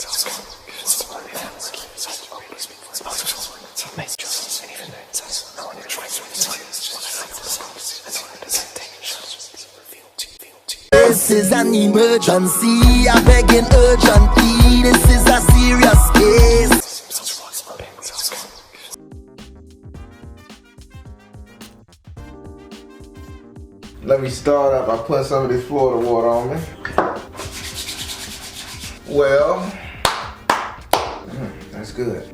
This is an emergency, I begging urgently. This is a serious case. Let me start up. I put some of this Florida water on me. Well, that's good.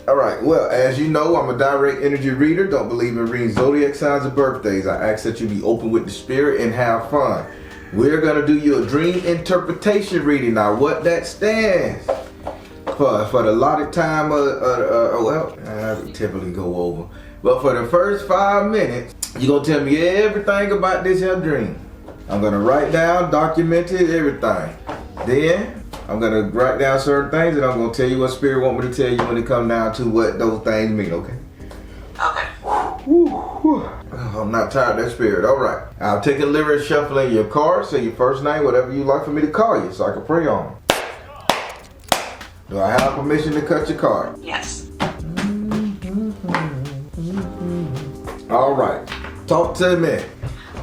All right, well, as you know, I'm a direct energy reader. Don't believe in reading zodiac signs or birthdays. I ask that you be open with the spirit and have fun. We're gonna do your dream interpretation reading. Now, what that stands for the allotted time I would typically go over. But for the first 5 minutes, you're gonna tell me everything about this here dream. I'm gonna write down, document it, everything. Then, I'm gonna write down certain things and I'm gonna tell you what spirit want me to tell you when it comes down to what those things mean, okay? Okay. Whew, whew. Oh, I'm not tired of that spirit. All right. I'll take a liver and shuffle in your cards. Say your first name, whatever you like for me to call you, so I can pray on them. Do I have permission to cut your card? Yes. All right. Talk to me.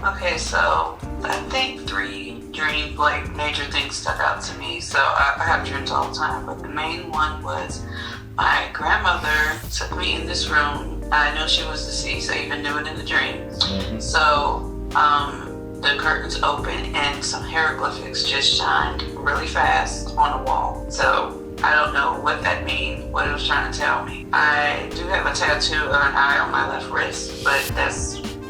Okay, so I think 3 dream major things stuck out to me. So I have dreams all the time, but the main one was my grandmother took me in this room. I know she was deceased. I even knew it in the dream. So the curtains opened and some hieroglyphics just shined really fast on the wall. So I don't know what that means, what it was trying to tell me. I do have a tattoo of an eye on my left wrist, but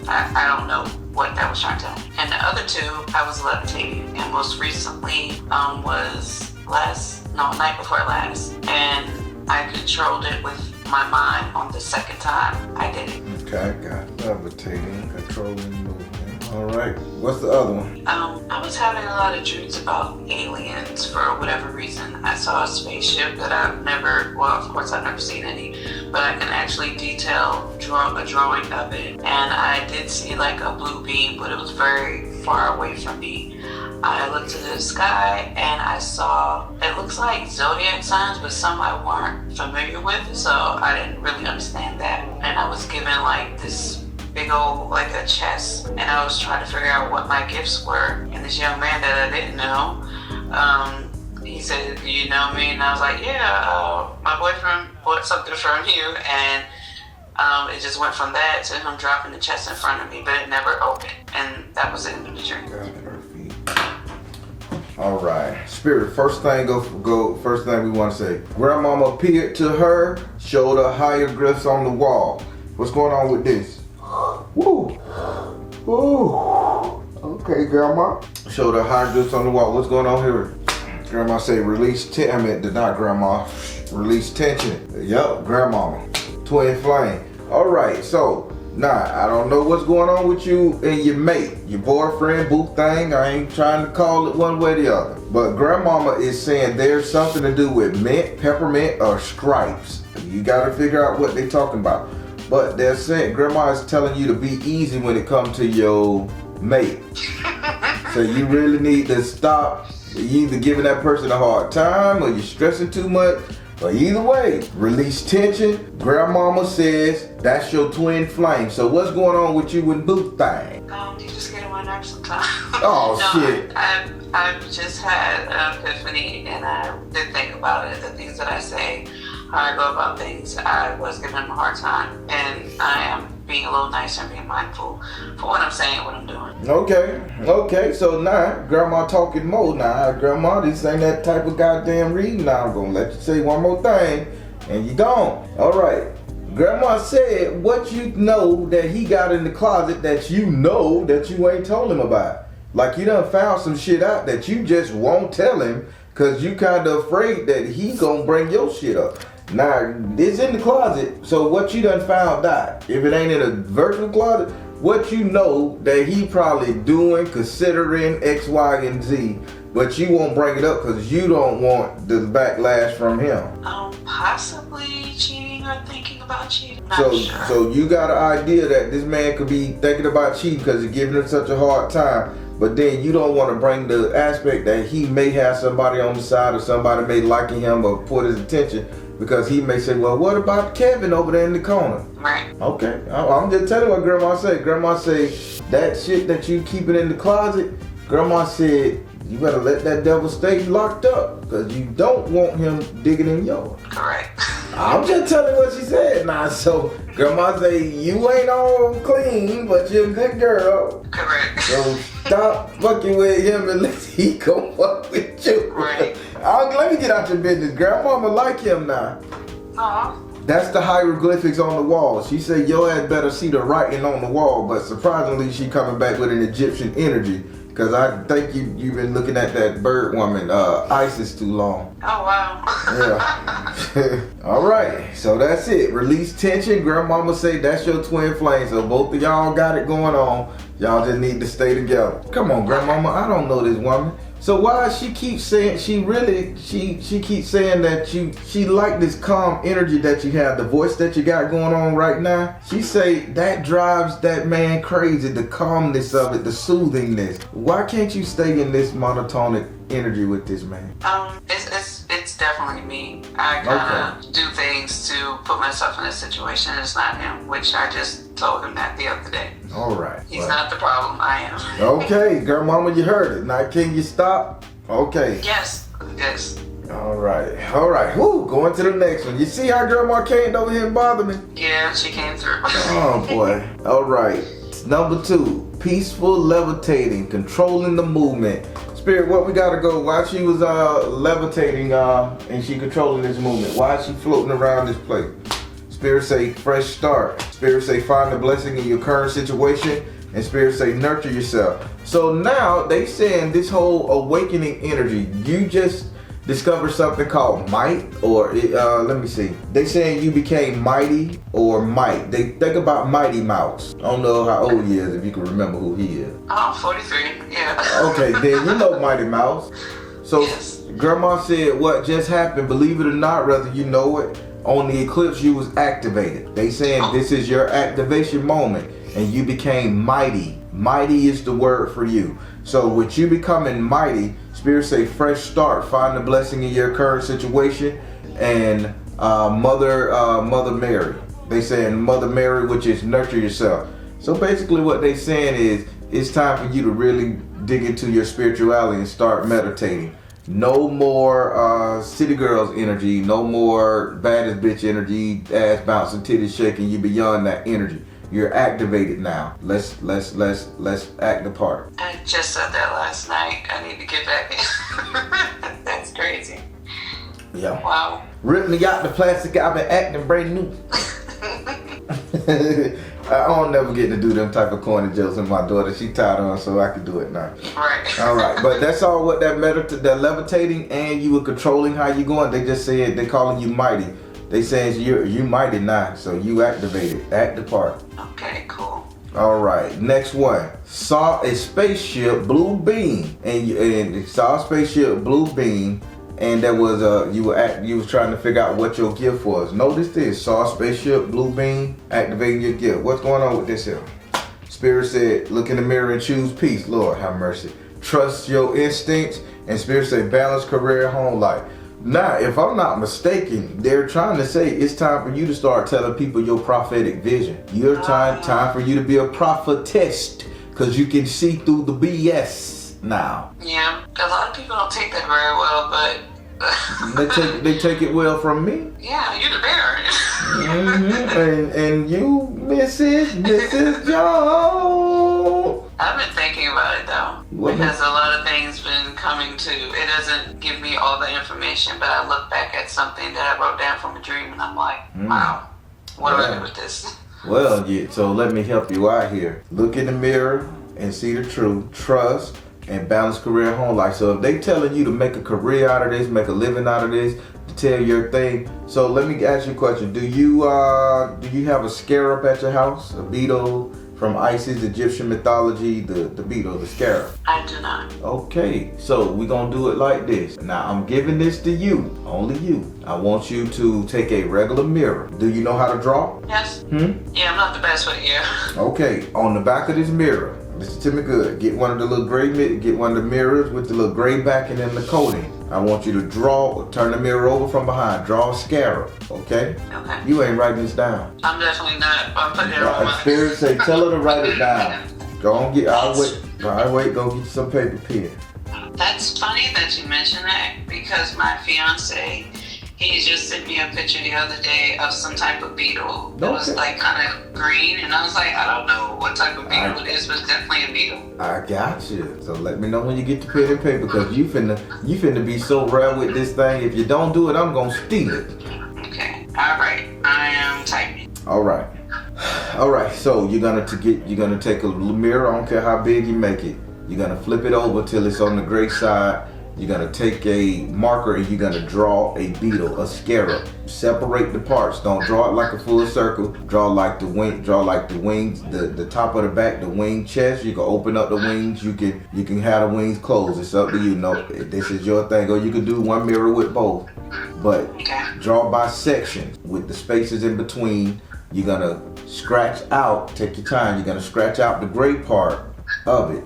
I don't know what that was trying to tell me. And the other 2, I was levitating, and most recently was night before last, and I controlled it with my mind on the second time I did it. Okay, got it. Levitating, controlling movement. All right. What's the other one? I was having a lot of dreams about aliens for whatever reason. I saw a spaceship that of course I've never seen any, but I can actually draw a drawing of it. And I did see like a blue beam, but it was very far away from me. I looked to the sky and I saw, it looks like zodiac signs, but some I weren't familiar with, so I didn't really understand that. And I was given like this big old, like a chest, and I was trying to figure out what my gifts were. And this young man that I didn't know, he said, "Do you know me?" And I was like, "Yeah, my boyfriend bought something from you." And it just went from that to him dropping the chest in front of me, but it never opened. And that was the end of the dream. All right, spirit. First thing First thing we want to say. Grandmama appeared to her, showed her hieroglyphs on the wall. What's going on with this? Woo, woo. Okay, Grandma. Showed her hieroglyphs on the wall. What's going on here? Grandma say release tension. Not Grandma. Release tension. Yup, Grandmama. Twin flame. All right, so. Nah, I don't know what's going on with you and your mate, your boyfriend, boo thing. I ain't trying to call it one way or the other. But Grandmama is saying there's something to do with mint, peppermint, or stripes. You gotta figure out what they're talking about. But they're saying, Grandma is telling you to be easy when it comes to your mate. So you really need to stop. You either giving that person a hard time or you're stressing too much. But either way, release tension. Grandmama says that's your twin flame. So what's going on with you and boo thing? You just get on my nerves sometimes. Oh, no, shit. I've just had an epiphany, and I did think about it. The things that I say, how I go about things, I was giving him a hard time, and I am being a little nicer and being mindful for what I'm saying, what I'm doing. Okay, so now, Grandma talking more now. Grandma, this ain't that type of goddamn reading. Now I'm gonna let you say one more thing, and you gone. All right. Grandma said what you know that he got in the closet that you know that you ain't told him about. Like you done found some shit out that you just won't tell him because you kind of afraid that he gonna bring your shit up. Now, it's in the closet, so what you done found out, if it ain't in a virtual closet, what you know that he probably doing, considering X, Y, and Z, but you won't bring it up because you don't want the backlash from him. Possibly cheating or thinking about cheating. Not So you got an idea that this man could be thinking about cheating because he's giving him such a hard time, but then you don't want to bring the aspect that he may have somebody on the side or somebody may like him or put his attention, because he may say, well, what about Kevin over there in the corner? Right. Okay, I'm just telling you what Grandma said. Grandma said, that shit that you keeping in the closet, Grandma said, you better let that devil stay locked up, because you don't want him digging in yours. Correct. I'm just telling you what she said now. So Grandma say, you ain't all clean, but you're a good girl. Correct. So stop fucking with him unless he come fuck with you. Right. Let me get out your business. Grandmama like him now. Aw. That's the hieroglyphics on the wall. She said your ass better see the writing on the wall, but surprisingly she coming back with an Egyptian energy. Because I think you've been looking at that bird woman, Isis, too long. Oh, wow. Yeah. All right. So that's it. Release tension. Grandmama say that's your twin flame. So both of y'all got it going on. Y'all just need to stay together. Come on, Grandmama. I don't know this woman. So why she keeps saying she keeps saying that she like this calm energy that you have, the voice that you got going on right now. She say that drives that man crazy, the calmness of it, the soothingness. Why can't you stay in this monotonic energy with this man? It's definitely me. I kind of do things to put myself in a situation. It's not him, which I just told him that the other day. All right. He's not the problem. I am. Okay, Grandmama, you heard it. Now, can you stop? Okay. Yes. All right. Woo, going to the next one. You see how Grandma came over here and bothered me? Yeah, she came through. Oh, boy. All right. Number 2, peaceful levitating, controlling the movement. Spirit, what we gotta go? Why she was levitating and she controlling this movement? Why is she floating around this place? Spirit say fresh start. Spirit say find the blessing in your current situation. And Spirit say nurture yourself. So now they saying this whole awakening energy, you just discovered something called might, or let me see. They saying you became mighty or might. They think about Mighty Mouse. I don't know how old he is, if you can remember who he is. Oh, 43, yeah. Okay, then you know Mighty Mouse. So yes. Grandma said what just happened, believe it or not, whether you know it, on the eclipse you was activated. They saying this is your activation moment and you became mighty. Mighty is the word for you. So with you becoming mighty, Spirit say fresh start, find the blessing in your current situation, and Mother Mary. They saying Mother Mary, which is nurture yourself. So basically what they saying is it's time for you to really dig into your spirituality and start meditating. No more city girls energy, no more baddest bitch energy, ass bouncing, titties shaking. You beyond that energy. You're activated now. Let's act the part. I just said that last night. I need to get back in. That's crazy. Yeah. Wow. Rip me out the plastic. I've been acting brand new. I don't never get to do them type of corny jokes with my daughter. She tied on, so I can do it now. Right. All right, but that's all what that that levitating and you were controlling how you going. They just said they calling you mighty. They saying you mighty now, so you activated. Act the part. Okay, cool. All right, next one. Saw a spaceship blue beam, and saw a spaceship blue beam, and that was you was trying to figure out what your gift was. Notice this: saw a spaceship blue beam, activating your gift. What's going on with this here? Spirit said, look in the mirror and choose peace. Lord have mercy. Trust your instincts, and Spirit said, balance career, home life. Now, if I'm not mistaken, they're trying to say it's time for you to start telling people your prophetic vision. Your time for you to be a prophetess, because you can see through the BS now. Yeah, a lot of people don't take that very well, but they take it well from me. Yeah, you're the bearer. And you, Mrs. Jones. I've been thinking about it though, because a lot of things been coming to. It doesn't give me all the information, but I look back at something that I wrote down from a dream, and I'm like, wow, what do I do with this? Well, so let me help you out here. Look in the mirror and see the truth. Trust and balance career, home life. So if they telling you to make a career out of this, make a living out of this, to tell your thing. So let me ask you a question. Do you have a scarab at your house? A beetle? From Isis, Egyptian mythology, the beetle, the scarab. I do not. Okay, so we're gonna do it like this. Now I'm giving this to you, only you. I want you to take a regular mirror. Do you know how to draw? Yes. Yeah, I'm not the best with you. Okay, on the back of this mirror, Listen to me good. Get one of the little get one of the mirrors with the little gray backing and the coating. I want you to turn the mirror over from behind. Draw a scarab, okay? Okay. You ain't writing this down. I'm definitely not. I'm putting it on my... Spirit say, tell her to write it down. Go on, I'll wait, go get you some paper pen. That's funny that you mentioned that, because my fiance, he just sent me a picture the other day of some type of beetle. It was like kind of green, and I was like, I don't know what type of beetle it is, but it's definitely a beetle. I got you. So let me know when you get the pen and paper, because you finna be so rare with this thing. If you don't do it, I'm gonna steal it. Okay. All right. I am typing. All right. So you're gonna take a little mirror. I don't care how big you make it. You're gonna flip it over till it's on the gray side. You're gonna take a marker and you're gonna draw a beetle, a scarab. Separate the parts. Don't draw it like a full circle. Draw like the wings, the top of the back, the wing chest. You can open up the wings. You can have the wings closed. It's up to you. No, this is your thing. Or you can do one mirror with both. But draw by sections with the spaces in between. You're gonna scratch out. Take your time. You're gonna scratch out the gray part of it.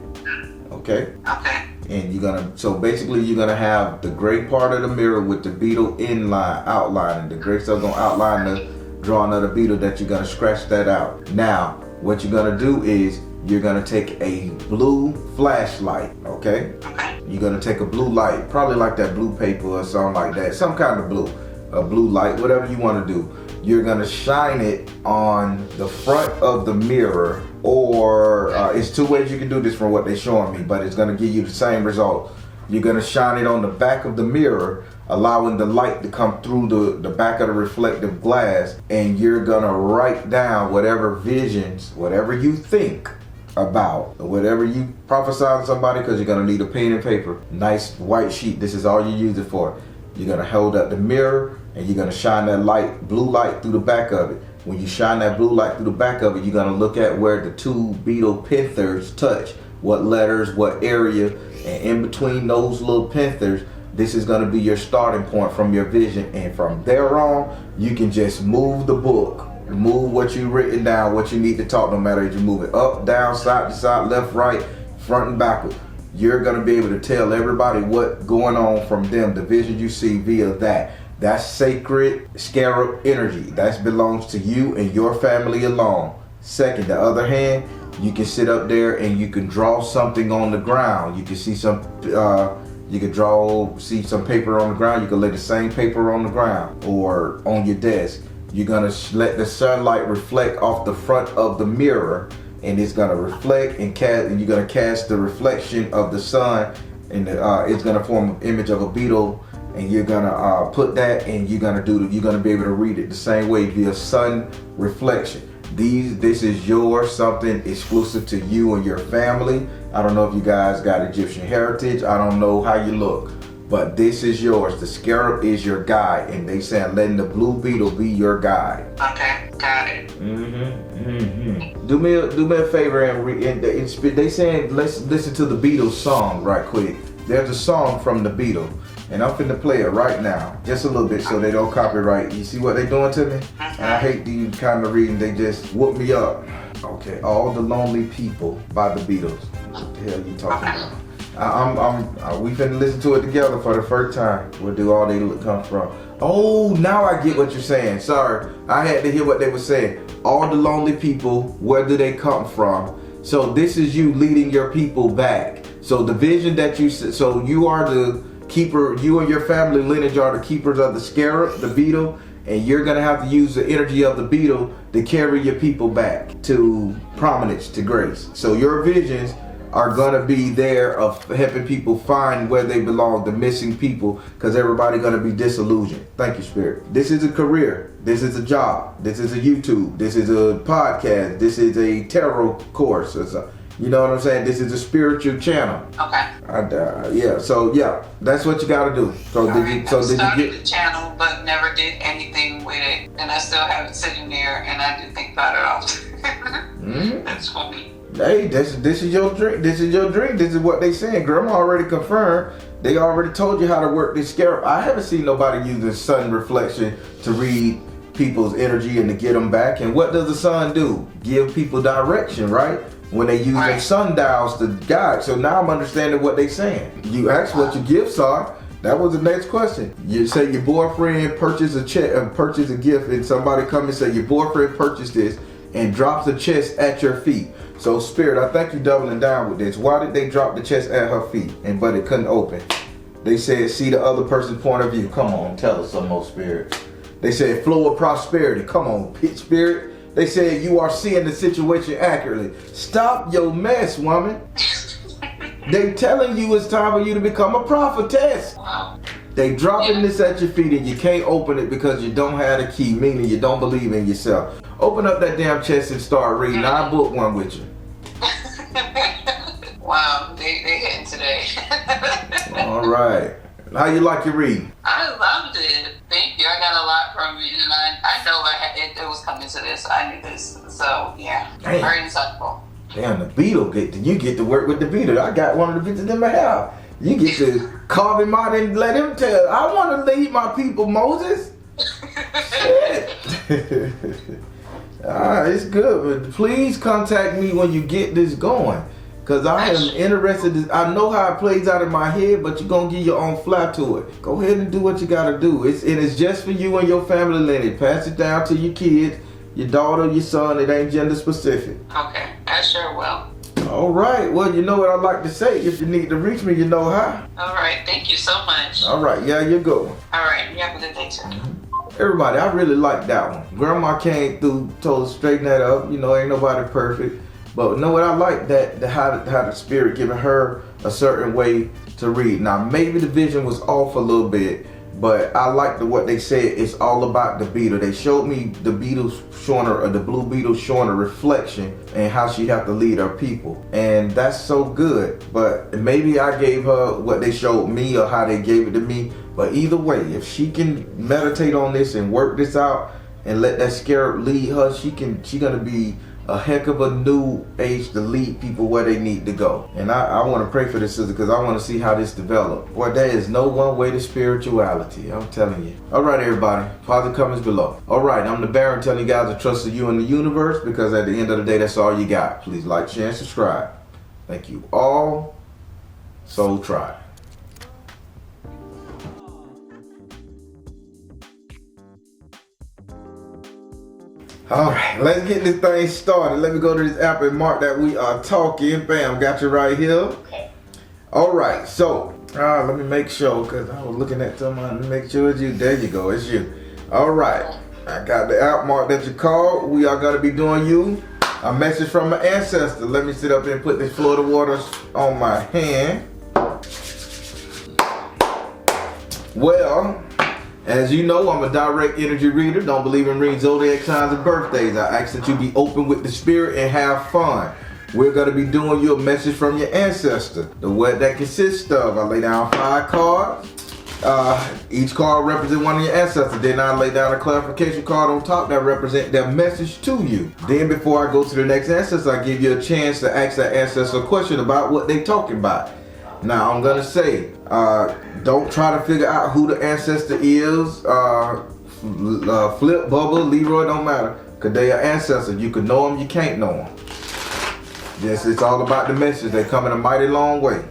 Okay? Okay. And so basically you're gonna have the gray part of the mirror with the beetle outlining. The gray stuff gonna outline the drawing of the beetle that you're gonna scratch that out. Now, what you're gonna do is you're gonna take a blue flashlight, okay? Okay. You're gonna take a blue light, probably like that blue paper or something like that, some kind of blue, a blue light, whatever you wanna do. You're gonna shine it on the front of the mirror, or it's two ways you can do this from what they're showing me, but it's gonna give you the same result. You're gonna shine it on the back of the mirror, allowing the light to come through the back of the reflective glass, and you're gonna write down whatever visions, whatever you think about, whatever you prophesy to somebody, because you're gonna need a pen and paper, nice white sheet. This is all you use it for. You're gonna hold up the mirror and you're gonna shine that blue light through the back of it. When you shine that blue light through the back of it, you're gonna look at where the two beetle pinthers touch, what letters, what area, and in between those little pinthers, this is gonna be your starting point from your vision. And from there on, you can just move the book, move what you've written down, what you need to talk, no matter if you move it up, down, side to side, left, right, front and backward. You're gonna be able to tell everybody what's going on from them, the vision you see via that. That's sacred scarab energy. That belongs to you and your family alone. Second, the other hand, you can sit up there and you can draw something on the ground. You can see see some paper on the ground. You can lay the same paper on the ground or on your desk. You're gonna let the sunlight reflect off the front of the mirror, and it's gonna reflect and cast, and you're gonna cast the reflection of the sun, and it's gonna form an image of a beetle, and you're gonna put that, and you're gonna be able to read it the same way via sun reflection. This is something exclusive to you and your family. I don't know if you guys got Egyptian heritage. I don't know how you look, but this is yours. The scarab is your guide, and they saying letting the blue beetle be your guide. Okay, got it. Do me a favor and they saying let's listen to the Beatles song right quick. There's a song from the Beatles, and I'm finna play it right now, just a little bit so they don't copyright. You see what they doing to me? And I hate these kind of reading. They just whoop me up. Okay, All the Lonely People by the Beatles. What the hell are you talking about? We finna listen to it together for the first time. Where do all they come from? Oh, now I get what you're saying. Sorry, I had to hear what they were saying. All the lonely people, where do they come from? So this is you leading your people back. So the vision that so you are the keeper, you and your family lineage are the keepers of the scarab, the beetle, and you're gonna have to use the energy of the beetle to carry your people back to prominence, to grace. So your visions are gonna be there of helping people find where they belong, the missing people, because everybody gonna be disillusioned. Thank you, Spirit. This is a career. This is a job. This is a YouTube. This is a podcast. This is a tarot course. You know what I'm saying? This is a spiritual channel. Okay. That's what you gotta do. So did you get the channel, but never did anything with it, and I still have it sitting there, and I do think about it often. That's funny. Hey, this is your dream. This is your dream. This is what they saying. Grandma already confirmed. They already told you how to work this scarab. I haven't seen nobody use the sun reflection to read people's energy and to get them back. And what does the sun do? Give people direction, right? when they use their sundials to guide. So now I'm understanding what they're saying. You ask what your gifts are. That was the next question. You say your boyfriend purchased a gift, and somebody come and say your boyfriend purchased this and drops the chest at your feet. So Spirit, I think you're doubling down with this. Why did they drop the chest at her feet but it couldn't open? They said see the other person's point of view. Come on, tell us some more, Spirit. They said flow of prosperity. Come on, Spirit. They said you are seeing the situation accurately. Stop your mess, woman. They telling you it's time for you to become a prophetess. Wow. They dropping this at your feet and you can't open it because you don't have the key, meaning you don't believe in yourself. Open up that damn chest and start reading. I'll book one with you. Wow, they hitting today. All right. How you like your reading? I loved it. Thank you. I got a lot from it, and I know it was coming to this. I knew this. So yeah, Damn. Very insightful. Damn, the beetle, you get to work with the beetle. I got one of the bitches in my house. You get to carve him out and let him tell. I want to lead my people, Moses. Shit. Alright, it's good. But please contact me when you get this going. Because I am interested. I know how it plays out in my head, but you're going to give your own fly to it. Go ahead and do what you got to do. It's just for you and your family lineage. Pass it down to your kids, your daughter, your son. It ain't gender specific. Okay, I sure will. All right. Well, you know what I like to say. If you need to reach me, you know how. All right. Thank you so much. All right. Yeah, you go. All right. You have a good day, too. Everybody, I really like that one. Grandma came through, told us straighten that up. You know, ain't nobody perfect. But you know what I like? How the Spirit giving her a certain way to read. Now, maybe the vision was off a little bit, but I like what they said. It's all about the beetle. They showed me the beetle showing her, or the blue beetle showing a reflection and how she have to lead her people. And that's so good. But maybe I gave her what they showed me or how they gave it to me. But either way, if she can meditate on this and work this out and let that scarab lead her, she gonna be a heck of a new age to lead people where they need to go. And I want to pray for this sister because I want to see how this develops. Boy, there is no one way to spirituality. I'm telling you. All right, everybody. Positive comments below. All right, I'm the Baron telling you guys to trust you in the universe because at the end of the day, that's all you got. Please like, share, and subscribe. Thank you all. Soul Tribe. All right, let's get this thing started. Let me go to this app and mark that we are talking. Bam, got you right here. Okay. All right, so let me make sure because I was looking at someone to make sure it's you. There you go, it's you. All right, I got the app mark that you called. We are going to be doing you a message from an ancestor. Let me sit up and put this Florida waters on my hand. Well, as you know, I'm a direct energy reader. Don't believe in reading zodiac signs and birthdays. I ask that you be open with the spirit and have fun. We're going to be doing you a message from your ancestor. What that consists of, I lay down 5 cards. Each card represents one of your ancestors. Then I lay down a clarification card on top that represents their message to you. Then before I go to the next ancestor, I give you a chance to ask that ancestor a question about what they're talking about. Now, I'm going to say, don't try to figure out who the ancestor is. Flip, Bubba, Leroy, don't matter. Because they are ancestors. You can know them, you can't know them. Yes, it's all about the message. They come in a mighty long way.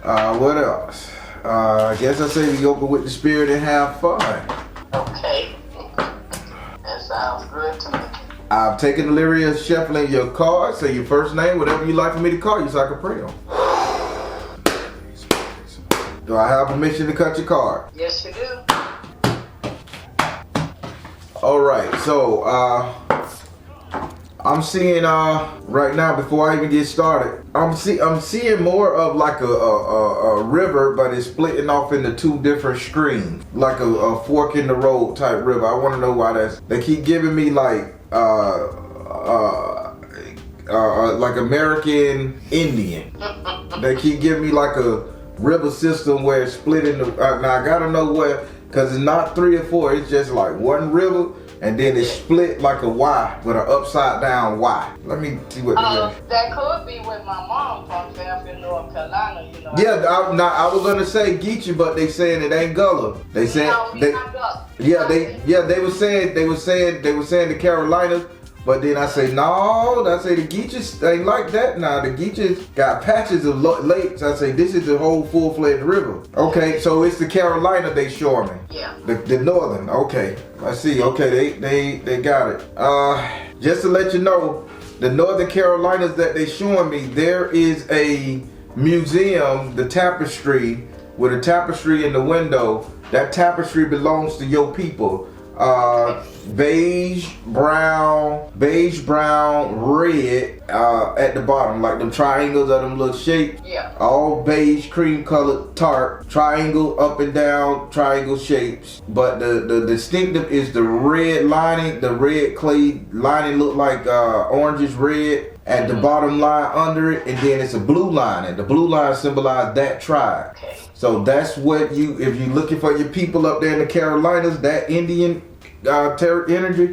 What else? I guess I say be open with the spirit and have fun. Okay. That sounds good to me. I've taken the liberty of shuffling your cards. Say your first name, whatever you like for me to call you so I can pray on. Do I have permission to cut your card? Yes, you do. All right, so I'm seeing right now before I even get started, I'm seeing more of like a river, but it's splitting off into 2 different streams, like a fork in the road type river. I want to know why that's. They keep giving me like American Indian. They keep giving me like a river system where it's split into. Now I gotta know where, because it's not 3 or 4. It's just like one river, and then it's split like a Y with an upside down Y. Let me see what. That could be where my mom from, in North Carolina. You know. Yeah, I was gonna say Geechee, but they saying it ain't Gullah. They saying No, they. not Gullah. Yeah, they were saying the Carolinas But then I say, no, I say the Geeches ain't like that now. The Geeches got patches of lakes. I say, this is the whole full-fledged river. Okay, so it's the Carolina they showing me. Yeah. The northern, okay. I see, okay, they got it. Just to let you know, the Northern Carolinas that they showing me, there is a museum, the tapestry, with a tapestry in the window. That tapestry belongs to your people. Beige, brown, red at the bottom, like them triangles of them little shapes. Yeah. All beige, cream colored tarp, triangle up and down, triangle shapes. But the distinctive is the red lining. The red clay lining look like orangish red at the bottom line under it, and then it's a blue line, and the blue line symbolizes that tribe. Okay. So that's what if you're looking for your people up there in the Carolinas, that Indian energy.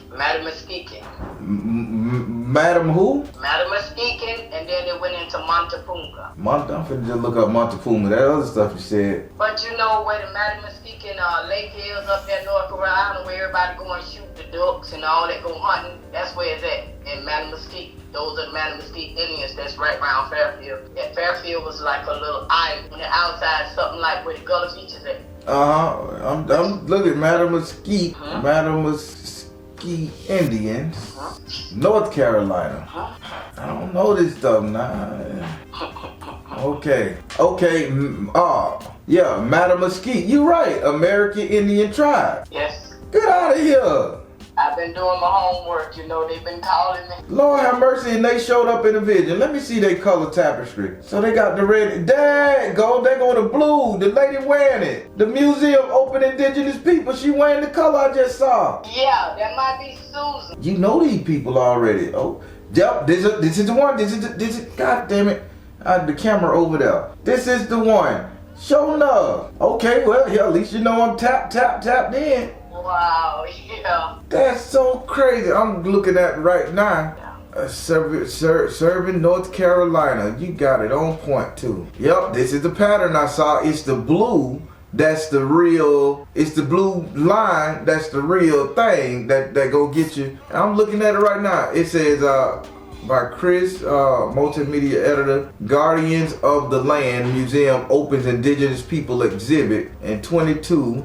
Madam is speaking. Madam who? Madam is speaking, and then they went into Montepunga. I'm finna just look up Montepuma. That other stuff you said. But you know where the Madam is speaking, Lake Hills up there, North Carolina, where everybody go and shoot the ducks and all that, go hunting. That's where it's at, in Madam Mesquite. Those are the Madam Mesquite Indians that's right around Fairfield. Yeah, Fairfield was like a little island on the outside, something like where the Gullah Beach is at. I'm looking at Madam Mesquite. Madam Mesquite Indians. North Carolina. I don't know this stuff now. Okay. Yeah, Madam Mesquite. You're right. American Indian tribe. Yes. Get out of here. I've been doing my homework, you know, they've been calling me. Lord have mercy, and they showed up in the vision. Let me see their color tapestry. So they got the red. They go the blue. The lady wearing it. The museum open indigenous people. She wearing the color I just saw. Yeah, that might be Susan. You know these people already. Oh, yep. This is the one. This is. God damn it. The camera over there. This is the one. Show enough. Okay, well, yeah, at least you know I'm tapped in. Wow, yeah. That's so crazy. I'm looking at right now. Serving North Carolina. You got it on point too. Yep, this is the pattern I saw. It's the blue. That's the real. It's the blue line. That's the real thing that go get you. I'm looking at it right now. It says by Chris, multimedia editor, Guardians of the Land Museum opens Indigenous People exhibit in 22.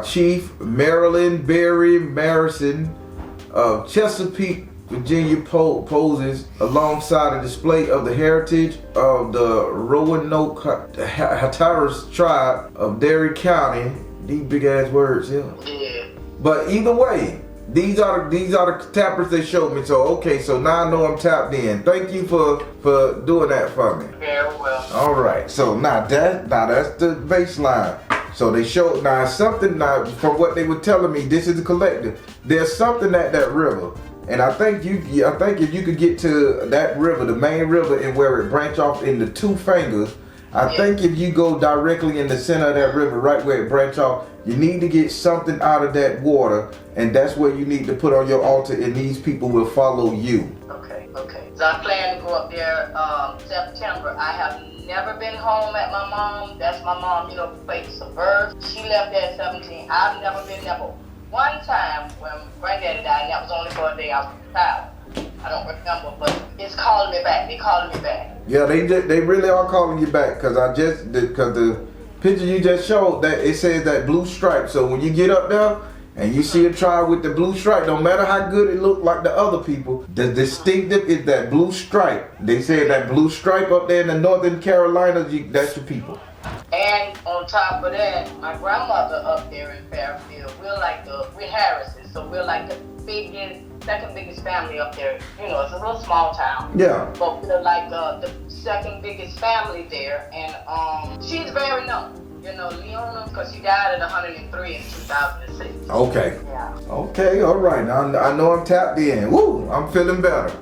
Chief Marilyn Berry Marison of Chesapeake, Virginia poses alongside a display of the heritage of the Roanoke Hatteras tribe of Derry County. These big ass words, yeah. But either way, these are the tappers they showed me. So okay, so now I know I'm tapped in. Thank you for doing that for me. Very well. All right, so now that's the baseline. So they showed something from what they were telling me. This is the collective. There's something at that river, and I think if you could get to that river, the main river, and where it branch off into two fingers. I think if you go directly in the center of that river, right where it branch off, you need to get something out of that water, and that's where you need to put on your altar, and these people will follow you. Okay. So I plan to go up there September. I have never been home at my mom. That's my mom, place of birth. She left at 17. I've never been there. But one time when granddaddy died, and that was only for a day, I was a child. I don't remember, but it's calling me back. They calling me back. Yeah, they really are calling you back, because the picture you just showed, that it says that blue stripe. So when you get up there and you see a tribe with the blue stripe, no matter how good it look like the other people, the distinctive is that blue stripe. They say that blue stripe up there in the Northern Carolinas, that's your people. And on top of that, my grandmother up there in Fairfield, we're Harrises, so we're like the second biggest family up there. It's a little small town. Yeah. But we're like the second biggest family there, and she's very known. Leona, because she died at 103 in 2006. Okay. Yeah. Okay, all right. Now I know I'm tapped in. Woo, I'm feeling better.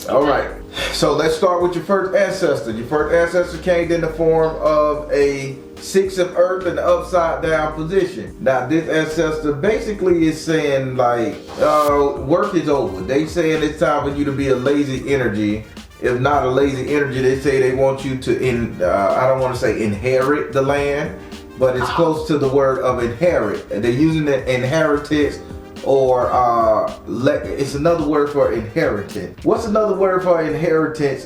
All right. So let's start with your first ancestor. Your first ancestor came in the form of a 6 of earth in the upside down position. Now this ancestor basically is saying work is over. They saying it's time for you to be a lazy energy. If not a lazy energy, they say they want you to I don't want to say inherit the land, but it's close to the word of inherit. And they're using the inheritance or it's another word for inheritance. What's another word for inheritance?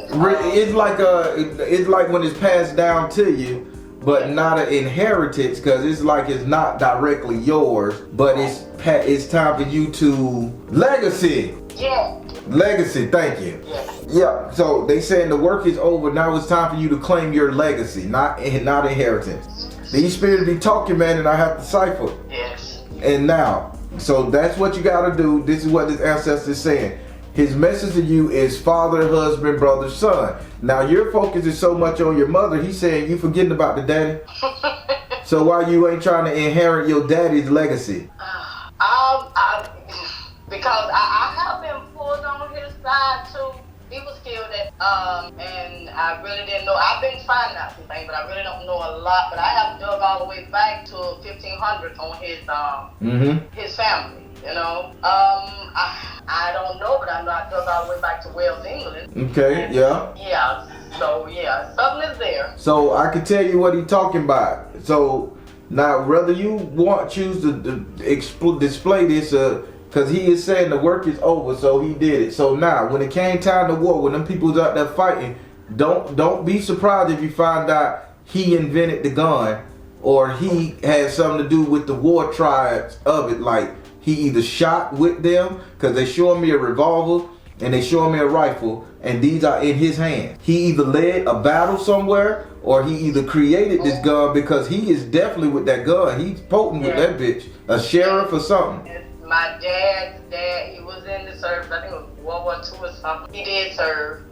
It's like when it's passed down to you, but not an inheritance, because it's like it's not directly yours, but it's time for you to legacy. Yeah. Legacy, thank you. Yeah. So they saying the work is over. Now it's time for you to claim your legacy, not inheritance. These spirits be talking, man, and I have to cipher. Yes. And now, so that's what you got to do. This is what this ancestor is saying. His message to you is father, husband, brother, son. Now your focus is so much on your mother. He's saying you forgetting about the daddy. So why you ain't trying to inherit your daddy's legacy? Because I have been pulled on his side too. He was killed at, and I really didn't know. I've been finding out some things, but I really don't know a lot. But I have dug all the way back to 1500 on his family. You know, I don't know, but I know I dug all the way back to Wales, England. Okay, yeah. Yeah. So yeah, something is there. So I can tell you what he's talking about. So now, whether you choose to display this, because he is saying the work is over, so he did it. So now, when it came time to war, when them people was out there fighting, don't be surprised if you find out he invented the gun, or he had something to do with the war tribes of it. Like he either shot with them, because they showing me a revolver and they showing me a rifle, and these are in his hands. He either led a battle somewhere, or he either created this gun, because he is definitely with that gun. He's potent with that bitch. A sheriff or something. My dad's dad, he was in the service. I think it was World War II or something. He did serve.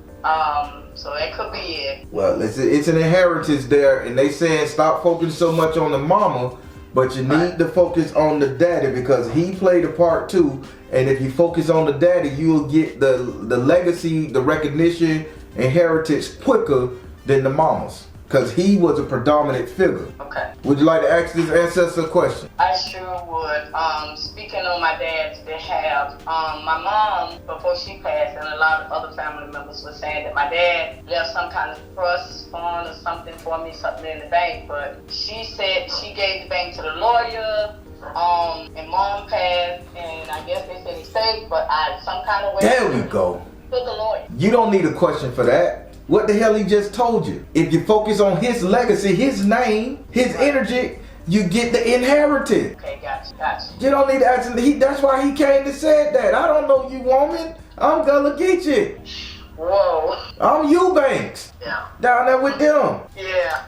So that could be it. Well, it's an inheritance there, and they saying stop focusing so much on the mama, but you need to focus on the daddy, because he played a part too. And if you focus on the daddy, you'll get the legacy, the recognition, inheritance quicker than the mamas, because he was a predominant figure. Okay. Would you like to ask this ancestor a question? I sure would. Speaking on my dad's behalf, my mom, before she passed, and a lot of other family members were saying that my dad left some kind of trust fund or something for me, something in the bank, but she said she gave the bank to the lawyer, and mom passed, and I guess they said he stayed, but some kind of way. There we go. To the lawyer. You don't need a question for that. What the hell he just told you? If you focus on his legacy, his name, his energy, you get the inheritance. Okay, gotcha. You don't need to ask him. That's why he came to say that. I don't know you, woman. I'm gonna get you. Whoa. I'm Eubanks. Yeah. Down there with them. Yeah.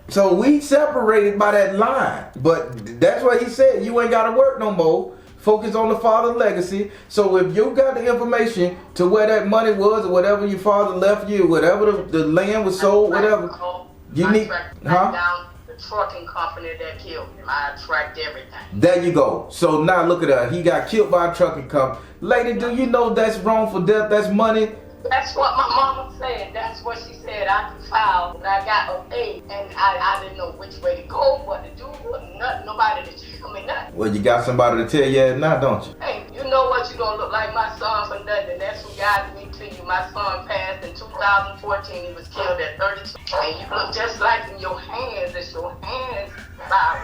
So we separated by that line. But that's what he said. You ain't gotta work no more. Focus on the father's legacy. So if you got the information to where that money was, or whatever your father left you, whatever the land was sold, whatever, you need, down the trucking company that killed him. I tracked everything. There you go. So now look at that. He got killed by a trucking company. Lady, do you know that's wrongful death? That's money. That's what my mama said. That's what she said. I could file, and I got an 8, and I didn't know which way to go, what to do. Nobody to tell me nothing. Well, you got somebody to tell you now, don't you? Hey, you know what? You don't look like my son for nothing. That's who guided me to you. My son passed in 2014. He was killed at 32. And you look just like in your hands. It's your hands.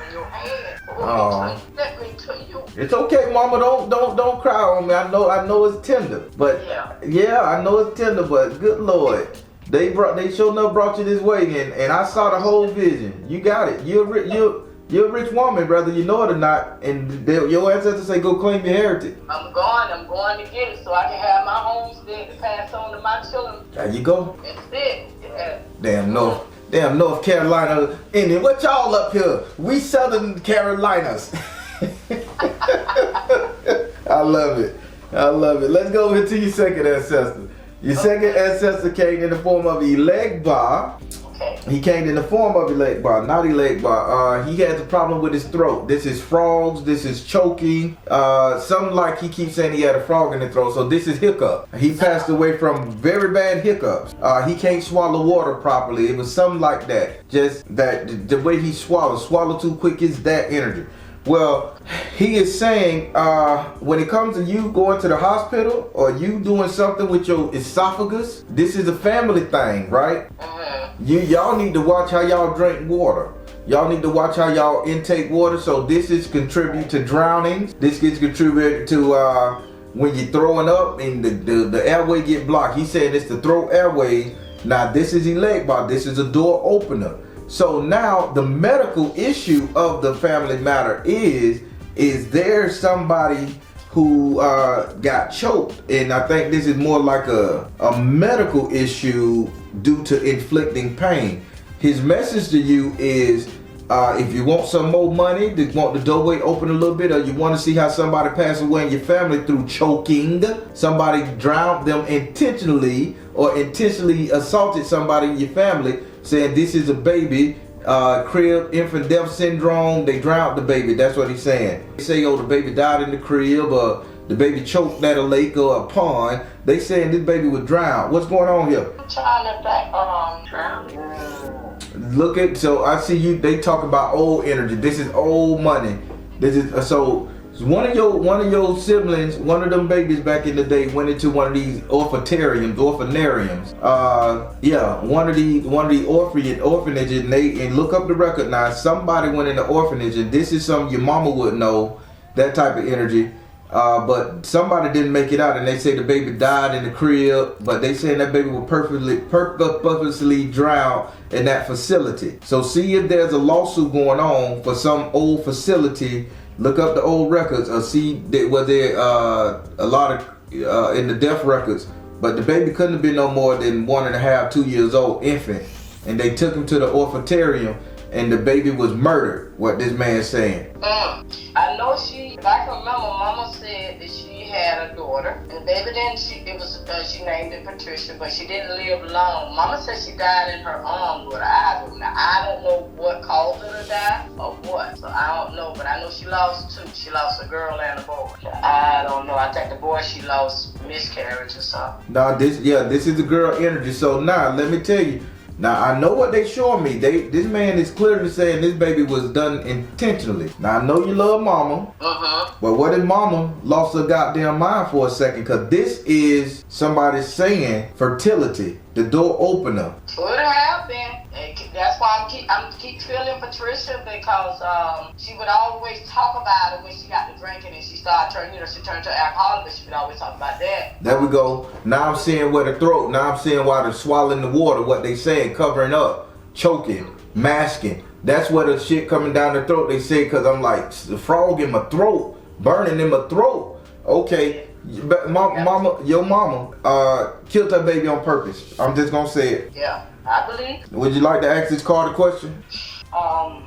In your hands. Oh. Let me to you. It's okay, mama. Don't cry on me. I know it's tender, but yeah, I know it's tender, but good Lord, they sure enough brought you this way, and I saw the whole vision. You got it. You're a rich woman, whether you know it or not, and your ancestors say go claim your heritage. I'm going to get it so I can have my homestead to pass on to my children. There you go. That's it. Yeah. Damn North Carolina Indian. What y'all up here? We Southern Carolinas. I love it. Let's go over to your second ancestor. Your second ancestor came in the form of Elegba. Okay. He came in the form of Elegba, not Elegba. He has a problem with his throat. This is frogs. This is choking. Something like he keeps saying he had a frog in the throat. So this is hiccup. He passed away from very bad hiccups. He can't swallow water properly. It was something like that. Just that the way he swallow too quick is that energy. Well, he is saying when it comes to you going to the hospital or you doing something with your esophagus, this is a family thing, right? Y'all need to watch how y'all drink water. Y'all need to watch how y'all intake water. So this is contribute to drownings. This gets contributed to when you're throwing up and the airway get blocked. He said it's the throat airways. Now this is electric. This is a door opener. So now the medical issue of the family matter is there somebody who got choked? And I think this is more like a medical issue due to inflicting pain. His message to you is if you want some more money, you want the doorway open a little bit, or you want to see how somebody passed away in your family through choking, somebody drowned them intentionally or intentionally assaulted somebody in your family, saying this is a baby, crib, infant death syndrome, they drowned the baby. That's what he's saying. They say, oh, the baby died in the crib, or the baby choked at a lake or a pond. They saying this baby was drowned. What's going on here? I'm trying to think, drowned. Look at, so I see you, they talk about old energy. This is old money. This is, so one of your siblings, one of them babies back in the day went into one of these orphanariums. One of the orphanages, and look up the record now. Somebody went in the orphanage, and this is something your mama would know, that type of energy. But somebody didn't make it out, and they say the baby died in the crib, but they saying that baby was purposely drowned in that facility. So see if there's a lawsuit going on for some old facility. Look up the old records, or see that was there a lot of in the death records. But the baby couldn't have been no more than 1.5, 2 years old, infant, and they took him to the orphanarium, and the baby was murdered. What this man's saying. I know if I can remember, Mama said that she had a daughter, and the baby she named it Patricia, but she didn't live long. Mama said she died in her arms with her eyes open. Now I don't know what caused her to die or what, so I don't know. But I know she lost two. She lost a girl and a boy. I don't know. I think the boy she lost miscarriage or something. Now this is the girl energy. So now let me tell you. Now I know what they showing me. This man is clearly saying this baby was done intentionally. Now I know you love mama, but what if mama lost her goddamn mind for a second? Cause this is somebody saying fertility, the door opener. Could have been. That's why I'm keep feeling Patricia, because she would always talk about it when she got to drinking and she started she turned to alcoholic, but she would always talk about that. There we go. Now I'm seeing where the throat. Now I'm seeing why they're swallowing the water. What they saying, covering up, choking, masking. That's where the shit coming down the throat. They say, cause I'm like the frog in my throat, burning in my throat. Okay. Your mama killed that baby on purpose. I'm just gonna say it. Yeah, I believe. Would you like to ask this card a question? No.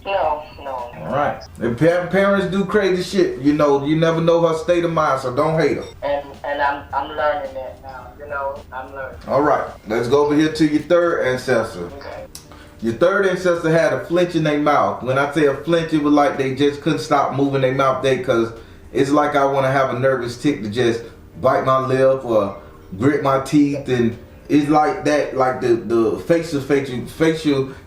All right. If parents do crazy shit, you never know her state of mind, so don't hate her. And I'm learning that now. I'm learning. All right. Let's go over here to your third ancestor. Okay. Your third ancestor had a flinch in their mouth. When I say a flinch, it was like they just couldn't stop moving their mouth because it's like I want to have a nervous tick to just bite my lip or grit my teeth, and it's like that, like the facial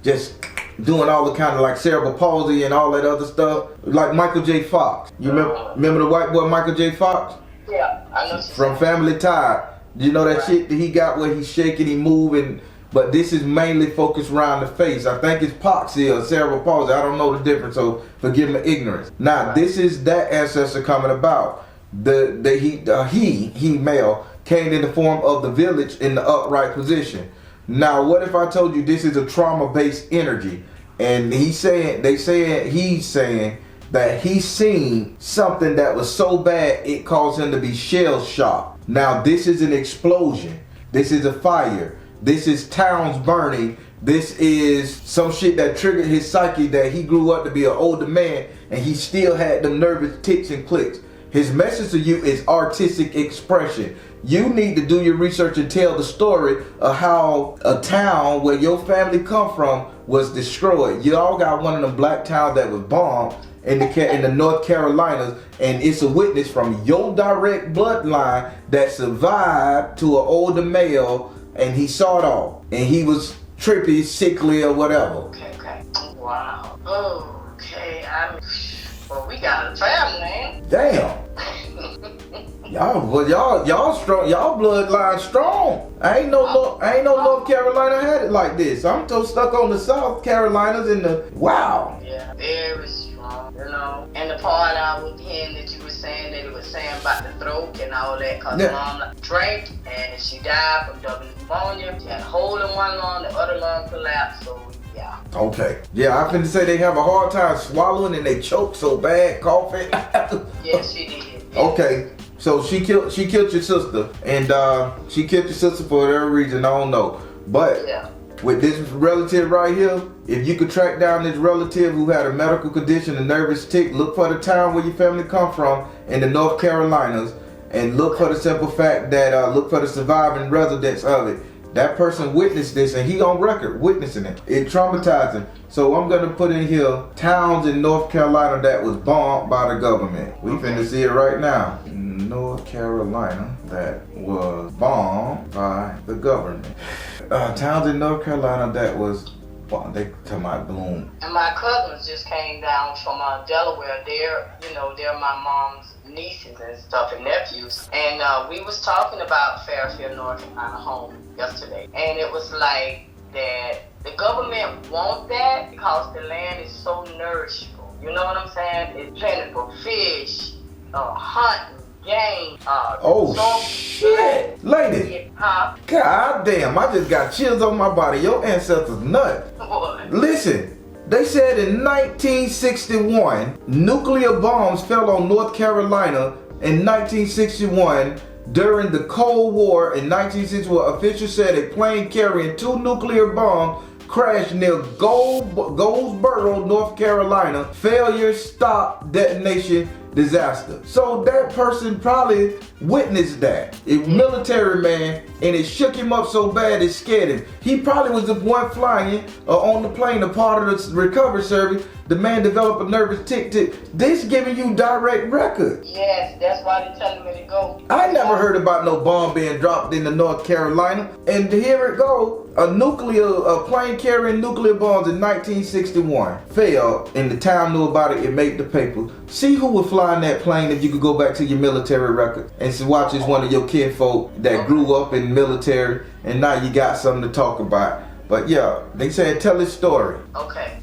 just doing all the kind of like cerebral palsy and all that other stuff, like Michael J. Fox. You remember the white boy Michael J. Fox? Yeah, I know. From Family Tie. You know that shit that he got where he's shaking, he moving, but this is mainly focused around the face. I think it's poxy or cerebral palsy. I don't know the difference, so forgive my ignorance. Now, this is that ancestor coming about. He male came in the form of the village in the upright position. Now, what if I told you this is a trauma-based energy, and he's saying that he's seen something that was so bad it caused him to be shell-shocked. Now, this is an explosion. This is a fire. This is towns burning. This is some shit that triggered his psyche, that he grew up to be an older man and he still had them nervous ticks and clicks. His message to you is artistic expression. You need to do your research and tell the story of how a town where your family come from was destroyed. You all got one of them black towns that was bombed in the North Carolinas, and it's a witness from your direct bloodline that survived to an older male, and he saw it all, and he was trippy, sickly, or whatever. Okay. Wow. Okay. Well, we got a family. Damn. Y'all strong. Y'all bloodline strong. I ain't no North Carolina had it like this. I'm so stuck on the South Carolinas and the wow. Yeah, very strong. You know, and the part I was hearing that you were saying that it was saying about the throat and all that, cause mom drank and she died from double pneumonia. She had a hole in one lung, the other lung collapsed. So. Yeah. Okay. Yeah, I finna say they have a hard time swallowing and they choke so bad, coughing. Yes, she did. Yeah. Okay. So she killed your sister, and she killed your sister for whatever reason, I don't know. But with this relative right here, if you could track down this relative who had a medical condition, a nervous tic, look for the town where your family come from in the North Carolinas, and look for the simple fact that look for the surviving residents of it. That person witnessed this, and he on record witnessing it. It traumatized him. So I'm gonna put in here towns in North Carolina that was bombed by the government. We finna see it right now. North Carolina that was bombed by the government. Towns in North Carolina that was bombed. They talking about Bloom. And my cousins just came down from Delaware. They're my mom's nieces and stuff and nephews. And we was talking about Fairfield, North Carolina home yesterday. And it was like that the government want that because the land is so nourishable. You know what I'm saying? It's plentiful fish, hunting, game. Shit. Lady. Huh? God damn, I just got chills on my body. Your ancestors nuts. What? Listen. They said in 1961, nuclear bombs fell on North Carolina in 1961 during the Cold War. In 1961, officials said a plane carrying 2 nuclear bombs crashed near Goldsboro, North Carolina. Failure stopped detonation disaster. So that person probably witnessed that. A military man, and it shook him up so bad it scared him. He probably was the one flying on the plane, a part of the recovery service. The man developed a nervous tic. This giving you direct record. Yes, that's why they're telling me to go. I never heard about no bomb being dropped into North Carolina. And here it goes. A plane carrying nuclear bombs in 1961 failed, and the town knew about it. It made the paper. See who was flying that plane if you could go back to your military record and watch as one of your kinfolk that grew up in military, and now you got something to talk about. But yeah, they said tell his story. Okay.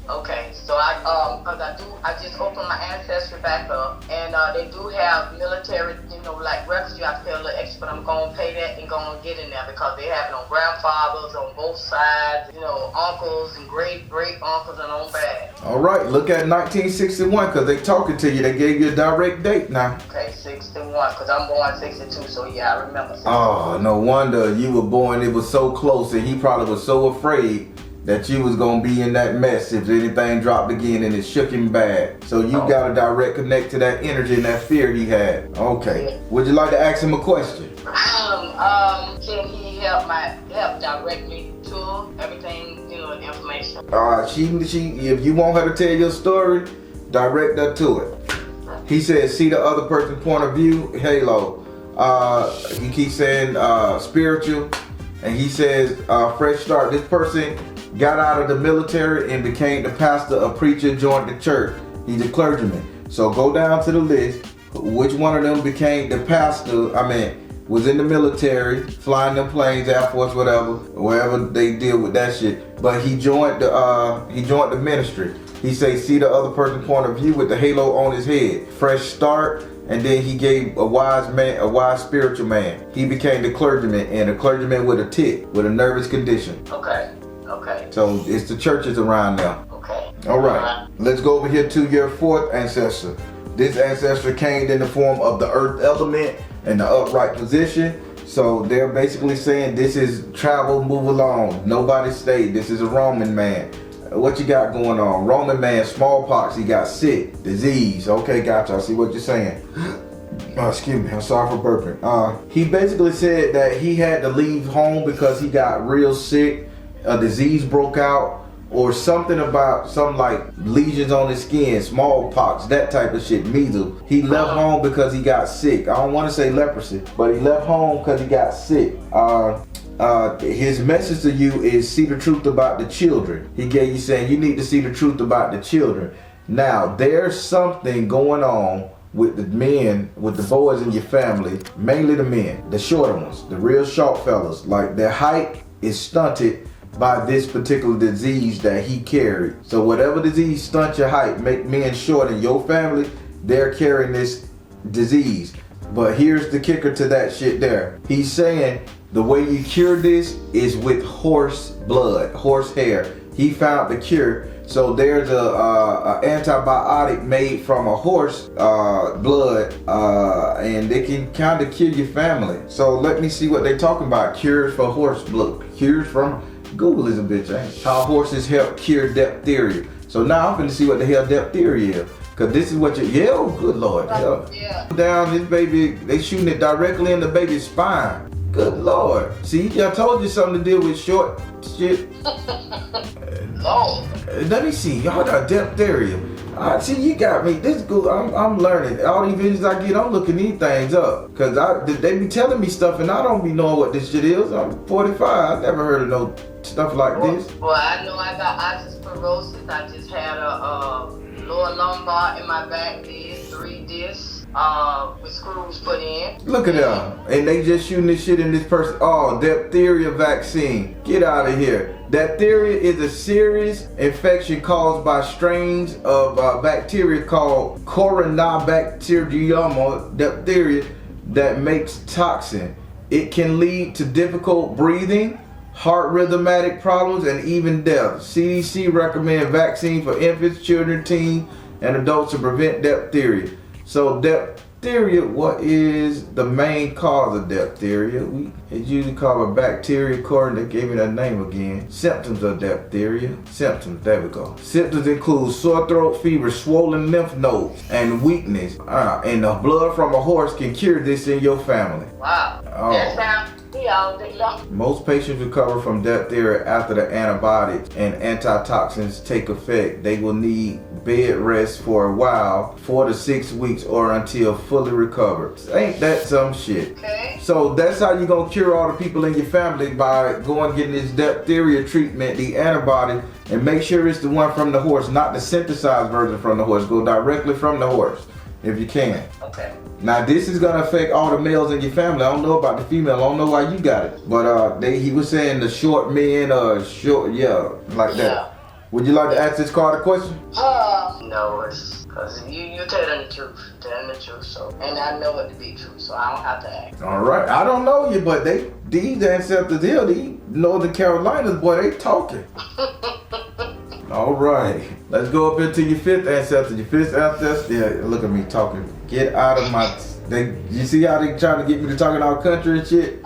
So I just opened my Ancestral back up, and they do have military, like records. You have to pay a little extra, but I'm gonna pay that and gonna get in there because they have it on grandfathers on both sides, uncles and great uncles and on back. All right, look at 1961 because they talking to you. They gave you a direct date now. Okay, 61 because I'm born 62, so yeah, I remember. 61. Oh, no wonder you were born. It was so close, and he probably was so afraid that you was gonna be in that mess if anything dropped again, and it shook him bad. So you got a direct connect to that energy and that fear he had. Okay. Yeah. Would you like to ask him a question? Can he help direct me to everything, the information? She if you want her to tell your story, direct her to it. He says, see the other person's point of view, halo. He keeps saying spiritual, and he says fresh start. This person got out of the military and became the pastor, a preacher, joined the church. He's a clergyman. So go down to the list. Which one of them became the pastor? Was in the military, flying them planes, Air Force, wherever they deal with that shit. But he joined the ministry. He say, see the other person's point of view with the halo on his head. Fresh start. And then he gave a wise spiritual man. He became the clergyman, and a clergyman with a tic, with a nervous condition. Okay. So it's the churches around now. Okay. All right. Let's go over here to your 4th ancestor. This ancestor came in the form of the earth element and the upright position. So they're basically saying this is travel, move along. Nobody stayed. This is a Roman man. What you got going on? Roman man, smallpox. He got sick, disease. Okay, gotcha. I see what you're saying. Excuse me. I'm sorry for burping. He basically said that he had to leave home because he got real sick. A disease broke out, or something about some like lesions on his skin, smallpox, that type of shit, measles. He left home because he got sick. I don't want to say leprosy, but he left home because he got sick. His message to you is see the truth about the children. He gave you saying you need to see the truth about the children. Now, there's something going on with the men, with the boys in your family, mainly the men, the shorter ones, the real short fellas, like their height is stunted by this particular disease that he carried. So whatever disease stunts your height, make men short in your family, they're carrying this disease. But here's the kicker to that shit there. He's saying the way you cure this is with horse blood, horse hair. He found the cure. So there's a antibiotic made from a horse blood, and they can kind of cure your family. So let me see what they talking about. Cures for horse blood. Cures from, Google is a bitch, ain't it? How horses help cure diphtheria. So now I'm finna see what the hell diphtheria is. Cause this is what oh good Lord. Yeah. Down this baby, they shooting it directly in the baby's spine. Good Lord. See, I told you something to deal with short shit. Lord. Let me see, y'all got diphtheria. See, you got me. This is good. I'm learning. All these videos I get, I'm looking these things up. Cause they be telling me stuff and I don't be knowing what this shit is. I'm 45. I never heard of no stuff like this. Well, I know I got osteoporosis. I just had a lower lumbar in my back disc, 3 discs. With screws put in. Look at them. And they just shooting this shit in this person. Oh, diphtheria vaccine. Get out of here. Diphtheria is a serious infection caused by strains of bacteria called Corynebacterium diphtheria that makes toxin. It can lead to difficult breathing, heart rhythmatic problems, and even death. CDC recommend vaccine for infants, children, teens, and adults to prevent diphtheria. So diphtheria, what is the main cause of diphtheria? It's usually called a bacteria, according to gave me that name again. Symptoms of diphtheria. Symptoms, there we go. Symptoms include sore throat, fever, swollen lymph nodes, and weakness. And the blood from a horse can cure this in your family. Wow. That sounds all day long. Most patients recover from diphtheria after the antibiotics and antitoxins take effect. They will need bed rest for a while, 4 to 6 weeks, or until fully recovered. Ain't that some shit? Okay. So that's how you gonna cure all the people in your family, by going getting this diphtheria treatment, the antibody, and make sure it's the one from the horse, not the synthesized version from the horse. Go directly from the horse if you can. Okay. Now this is gonna affect all the males in your family. I don't know about the female. I don't know why you got it, but he was saying the short men, short, like that. Yeah. Would you like to ask this card a question? No, it's because you telling the truth, so, and I know it to be true, so I don't have to ask. All right, I don't know you, but these ancestors here, these Northern Carolinas, boy, they talking. All right, let's go up into your 5th ancestor. Your 5th ancestor, yeah, look at me talking. Get out of my, you see how they trying to get me to talking all country and shit? Your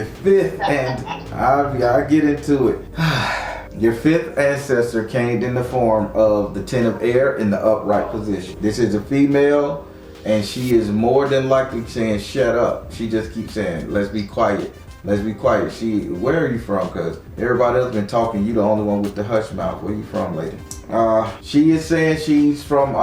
5th, and I'll get into it. Your 5th ancestor came in the form of the 10 of air in the upright position. This is a female, and she is more than likely saying, shut up. She just keeps saying, let's be quiet. Let's be quiet. Where are you from? Because everybody else been talking. You the only one with the hush mouth. Where you from, lady? She is saying she's from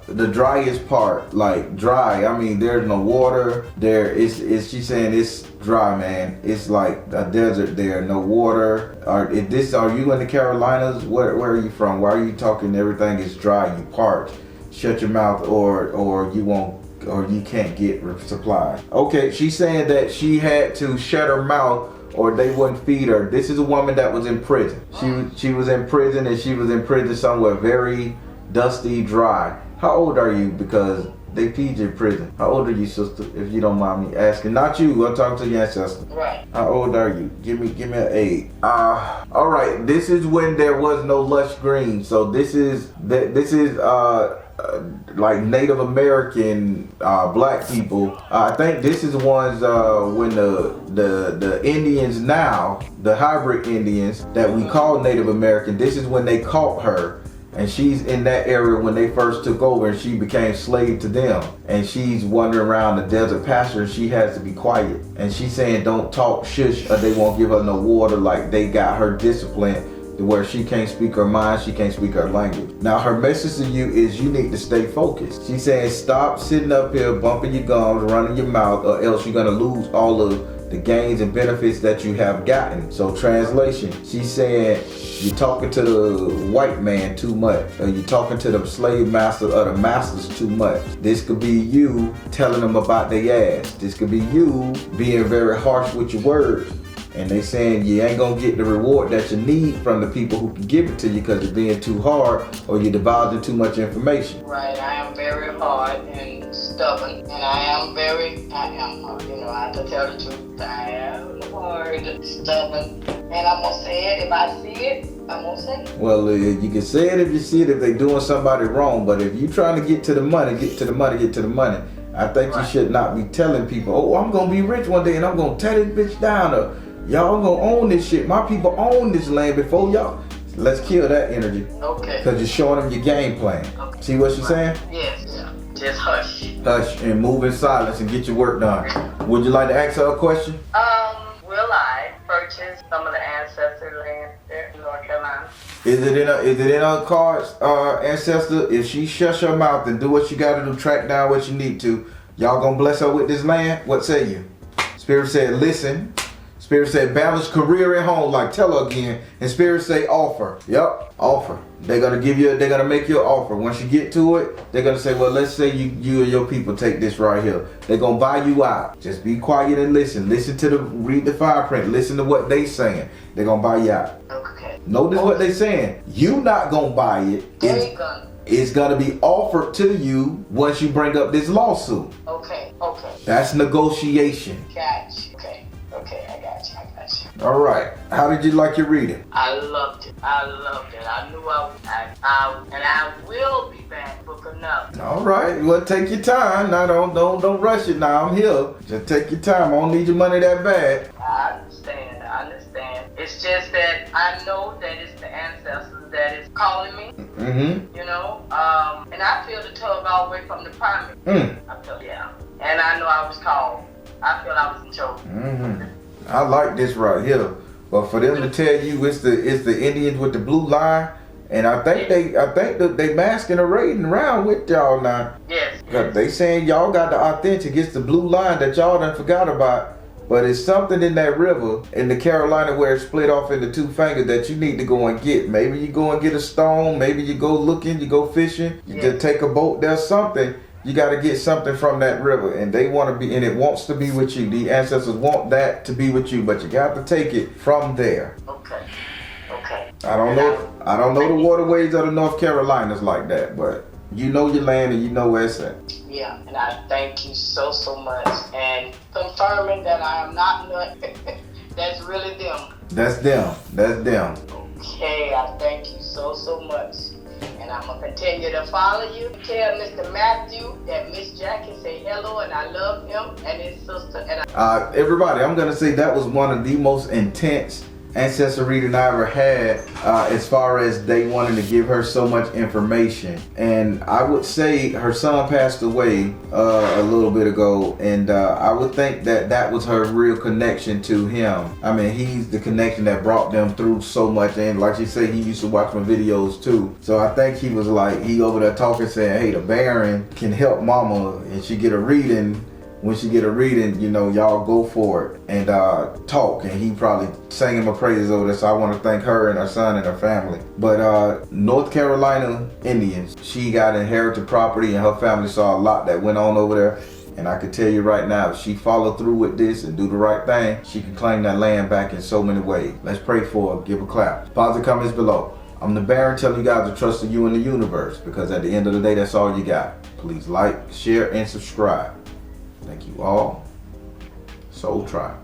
the driest part, like dry. I mean, there's no water there. She's saying it's dry, man. It's like a desert there, no water. Are you in the Carolinas? Where are you from? Why are you talking? Everything is dry. You parched. Shut your mouth, or you won't. Or you can't get supply. Okay, she's saying that she had to shut her mouth or they wouldn't feed her. This is a woman that was in prison. She was in prison, and she was in prison somewhere very dusty, dry. How old are you? Because they feed you in prison. How old are you, sister? If you don't mind me asking. Not you, I'm talking to your ancestor. Right. How old are you? Give me an age. All right, this is when there was no lush green. So this is like Native American black people. I think this is the ones when the Indians now, the hybrid Indians that we call Native American, this is when they caught her, and she's in that area when they first took over, and she became slave to them, and she's wandering around the desert pasture, and she has to be quiet, and she's saying don't talk, shush, or they won't give her no water. Like they got her disciplined where she can't speak her mind, she can't speak her language. Now her message to you is you need to stay focused. She's saying stop sitting up here bumping your gums, running your mouth, or else you're gonna lose all of the gains and benefits that you have gotten. So translation, she's saying you're talking to the white man too much, or you're talking to the slave master or the masters too much. This could be you telling them about their ass. This could be you being very harsh with your words. And they saying you ain't gonna get the reward that you need from the people who can give it to you because you're being too hard or you're divulging too much information. Right, I am very hard and stubborn, and I am, you know, I have to tell the truth. I am hard, stubborn, and I'm gonna say it. If I see it, I'm gonna say it. Well, you can say it if you see it if they're doing somebody wrong, but if you're trying to get to the money, get to the money, I think you should not be telling people, oh, I'm gonna be rich one day and I'm gonna tear this bitch down, or y'all gonna own this shit. My people own this land before y'all. Let's kill that energy. Okay. Because you're showing them your game plan. Okay. See what she's saying? Yes. Yeah. Just hush. Hush and move in silence and get your work done. Would you like to ask her a question? Will I purchase some of the ancestral land there in North Carolina? Is it in her cards, ancestor? If she shuts her mouth and do what you gotta do, track down what you need to, y'all gonna bless her with this land? What say you? Spirit said, listen. Spirit said, balance career and home, like tell her again. And Spirit say, offer. Yep, offer. They're gonna make you an offer. Once you get to it, they're gonna say, well, let's say you and your people take this right here. They're gonna buy you out. Just be quiet and listen. Read the fine print. Listen to what they saying. They're gonna buy you out. Okay. Notice what they saying. You not gonna buy it. It's gonna be offered to you once you bring up this lawsuit. Okay. That's negotiation. Gotcha. Okay, I got you. All right. How did you like your reading? I loved it. I knew I will be back for another. All right. Well, take your time. Now, don't rush it. Now I'm here. Just take your time. I don't need your money that bad. I understand. It's just that I know that it's the ancestors that is calling me. Mm-hmm. You know, and I feel the tug all the way from the primary. I feel, yeah. And I know I was called. I feel I was in trouble. Mm-hmm. I like this right here, but for them to tell you it's the Indians with the blue line, and I think they masking or raiding around with y'all now. Yes. They saying y'all got the authentic. It's the blue line that y'all done forgot about, but it's something in that river in the Carolina where it's split off into two fingers that you need to go and get. Maybe you go and get a stone. Maybe you go looking. You go fishing. You just take a boat. There's something. You got to get something from that river, and they want to be, and it wants to be with you. The ancestors want that to be with you, but you got to take it from there. Okay. I don't know the waterways of the North Carolinas like that, but you know your land and you know where it's at. Yeah, and I thank you so much, and confirming that I am not nut. That's really them. That's them. Okay, I thank you so much. And I'm going to continue to follow you. Tell Mr. Matthew that Miss Jackie say hello and I love him and his sister. And everybody, I'm going to say that was one of the most intense ancestor reading I ever had, as far as they wanting to give her so much information. And I would say her son passed away a little bit ago, and I would think that was her real connection to him. I mean, he's the connection that brought them through so much, and like she said, he used to watch my videos too. So I think he was like, he over there talking, saying, hey, the Baron can help mama, and she get a reading. When she get a reading, you know, y'all go for it and talk. And he probably sang him a praises over this. So I want to thank her and her son and her family. But North Carolina Indians, she got inherited property and her family saw a lot that went on over there. And I can tell you right now, if she follow through with this and do the right thing, she can claim that land back in so many ways. Let's pray for her. Give a clap. Positive comments below. I'm the Baron telling you guys to trust in you and the universe, because at the end of the day, that's all you got. Please like, share, and subscribe. Thank you all. S.O.L Tribe.